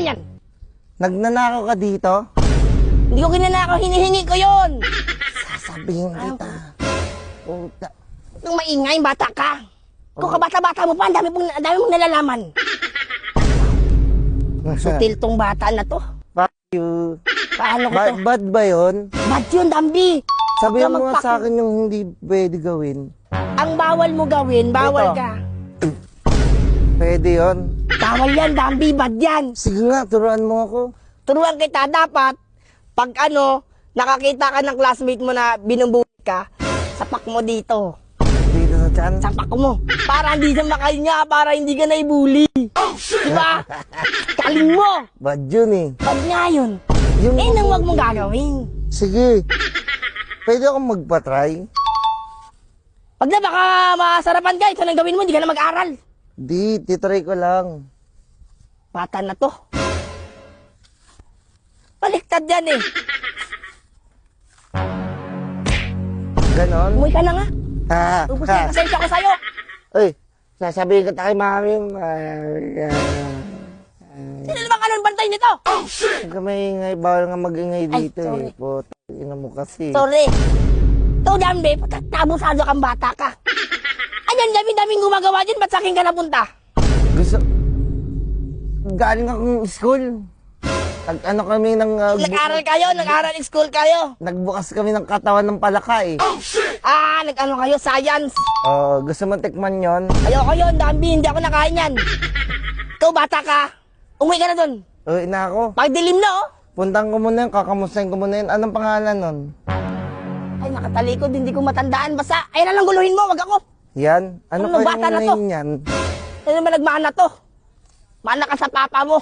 yan? Nagnanakaw ka dito? Hindi ko ginanakaw, hinihingi ko yun. Sasabihin kita. Puta. Nung maingay, bata ka. Kung kabata-bata mo pa, ang dami mong nalalaman. Sutil tong bata na to. Fuck you. Paano ko to? Bad ba yun? Bad yun, Dambi. Sabihan mo nga sa akin yung hindi pwede gawin. Ang bawal mo gawin, bawal Ito. ka. Pwede yun. Bawal yan, Dambi, bad yan. Sige nga, turuan mo ako. Turuan kita, dapat, pag nakakita ka ng classmate mo na binubuhay ka, sapak mo dito. Dito sa tiyan. Sapak mo. Para hindi siya makanya, para hindi ka naibuli. Diba? Kaling mo. Bad yun eh. Pag nga yun. Yung- Nang wag mong gagawin. Sige. Pwede akong magpa-try? Pag na baka masarapan ka, ito nang gawin mo, hindi ka na mag-aral. Di, titry ko lang. Bata na to. Baliktad yan eh. Ganon? Umuwi ka na nga. Ubus na yung pasensya ko sa'yo. Uy, sasabihin ko kay mami. Sino naman ka nang bantay nito? Huwag ka maingay. Bawal nga mag-ingay Ay, dito sorry. eh. Puta, ina mo kasi. Sorry. Ito, Dambi, patabusado kang bata ka. Ayan, dami-daming gumagawa dyan, ba't sa akin ka napunta? Gusto... Galing akong school. Ano kami ng... Nag-aral kayo, nag-aral school kayo. Nagbukas kami ng katawan ng palaka eh. Nag-ano kayo, science. Gusto mo tikman yon? Ayoko yun, Dambi, hindi ako nakain yan. Ikaw, bata ka. Umuwi ka na dun. Uy, na ako. Pagdilim na, oh. Puntahan ko muna yun, kakamustahin ko muna yun. Anong pangalan nun? Ay, nakatalikod, hindi ko matandaan. Basta, ayun na lang guluhin mo, wag ako. Yan? Ano Ano, pa bata yung na to? name yan? Ano naman nagmana to? Mana ka sa papa mo.